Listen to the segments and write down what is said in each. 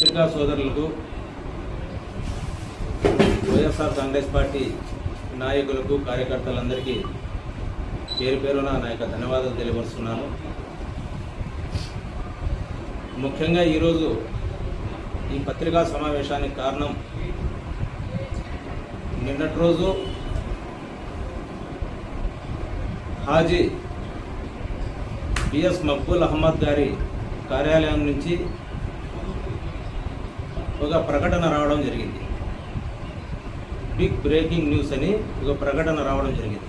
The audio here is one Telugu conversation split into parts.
పత్రికా సోదరులకు వైఎస్ఆర్ కాంగ్రెస్ పార్టీ నాయకులకు కార్యకర్తలందరికీ పేరు పేరున నా యొక్క ధన్యవాదాలు తెలియపరుస్తున్నాను. ముఖ్యంగా ఈరోజు ఈ పత్రికా సమావేశానికి కారణం నిన్నటి రోజు హాజీ బిఎస్ మక్బూల్ అహ్మద్ గారి కార్యాలయం నుంచి ఒక ప్రకటన రావడం జరిగింది. బిగ్ బ్రేకింగ్ న్యూస్ అని ఒక ప్రకటన రావడం జరిగింది.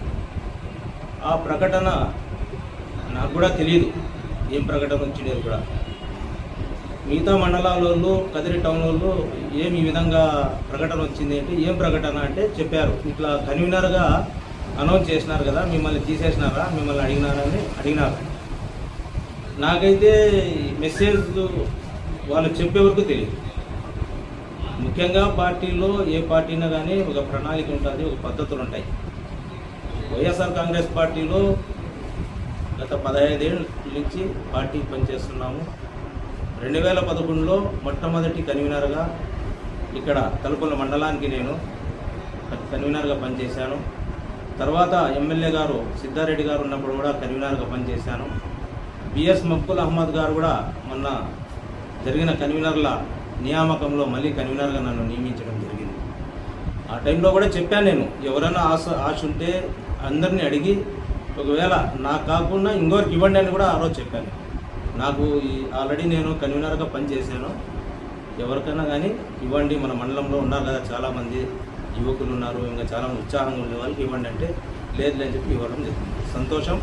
ఆ ప్రకటన నాకు కూడా తెలియదు ఏం ప్రకటన వచ్చిండేది కూడా. మిగతా మండలాలలో కదిరి టౌన్ వాళ్ళు ఏం ఈ విధంగా ప్రకటన వచ్చింది అంటే ఏం ప్రకటన అంటే చెప్పారు, ఇట్లా కన్వీనర్గా అనౌన్స్ చేసినారు కదా, మిమ్మల్ని తీసేసినారా, మిమ్మల్ని అడిగినారు. నాకైతే మెసేజ్ వాళ్ళు చెప్పే వరకు తెలియదు. ముఖ్యంగా పార్టీలో ఏ పార్టీనా కానీ ఒక ప్రణాళిక ఉంటుంది, ఒక పద్ధతులు ఉంటాయి. వైఎస్ఆర్ కాంగ్రెస్ పార్టీలో గత 15 ఏళ్ళ నుంచి పార్టీ పనిచేస్తున్నాము. 2011లో మొట్టమొదటి కన్వీనర్గా ఇక్కడ తలుపుల మండలానికి నేను కన్వీనర్గా పనిచేశాను. తర్వాత ఎమ్మెల్యే గారు సిద్ధారెడ్డి గారు ఉన్నప్పుడు కూడా కన్వీనర్గా పనిచేశాను. బిఎస్ మక్బూల్ అహ్మద్ గారు కూడా మొన్న జరిగిన కన్వీనర్ల నియామకంలో మళ్ళీ కన్వీనర్గా నన్ను నియమించడం జరిగింది. ఆ టైంలో కూడా చెప్పాను, నేను ఎవరైనా ఆశ ఉంటే అందరినీ అడిగి ఒకవేళ నాకు కాకుండా ఇంకోరికి ఇవ్వండి అని కూడా ఆ రోజు చెప్పాను. నాకు ఆల్రెడీ నేను కన్వీనర్గా పనిచేశాను, ఎవరికైనా కానీ ఇవ్వండి, మన మండలంలో ఉన్నారు కదా చాలామంది యువకులు ఉన్నారు, ఇంకా చాలా ఉత్సాహంగా ఉండే వాళ్ళకి ఇవ్వండి అంటే లేదులే అని చెప్పి ఇవ్వడం జరిగింది. సంతోషం.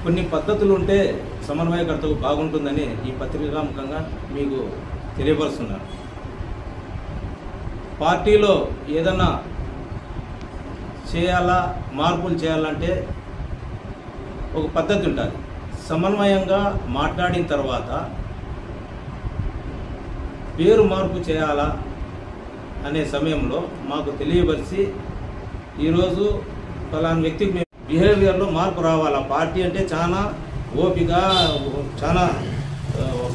కొన్ని పద్ధతులు ఉంటే సమన్వయకర్తకు బాగుంటుందని ఈ పత్రికాముఖంగా మీకు తెలియపరుస్తున్నాను. పార్టీలో ఏదన్నా చేయాలా, మార్పులు చేయాలంటే ఒక పద్ధతి ఉంటుంది. సమన్వయంగా మాట్లాడిన తర్వాత పేరు మార్పు చేయాలా అనే సమయంలో మాకు తెలియపరిచి ఈరోజు ఫలానా వ్యక్తికి బిహేవియర్లో మార్పు రావాలా, పార్టీ అంటే చాలా ఓపిక, చాలా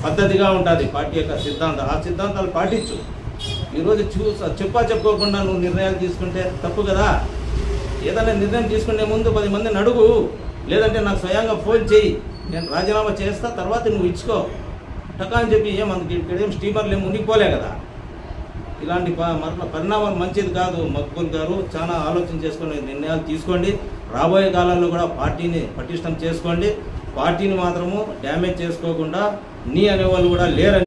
పద్ధతిగా ఉంటుంది పార్టీ యొక్క సిద్ధాంతం. ఆ సిద్ధాంతాలు పాటించు. ఈరోజు చెప్పుకోకుండా నువ్వు నిర్ణయాలు తీసుకుంటే తప్పు కదా. ఏదైనా నిర్ణయం తీసుకునే ముందు 10 మందిని అడుగు, లేదంటే నాకు స్వయంగా ఫోన్ చేయి, నేను రాజీనామా చేస్తా, తర్వాత నువ్వు ఇచ్చుకో టకా అని చెప్పి ఇక్కడేం స్టీమర్లు ఏమి మునిగిపోలే కదా. ఇలాంటి పరిణామాలు మంచిది కాదు. మక్బూల్ గారు చాలా ఆలోచన చేసుకుని నిర్ణయాలు తీసుకోండి. రాబోయే కాలంలో కూడా పార్టీని పటిష్టం చేసుకోండి. పార్టీని మాత్రము డ్యామేజ్ చేసుకోకుండా నీ అనేవాళ్ళు కూడా లేరని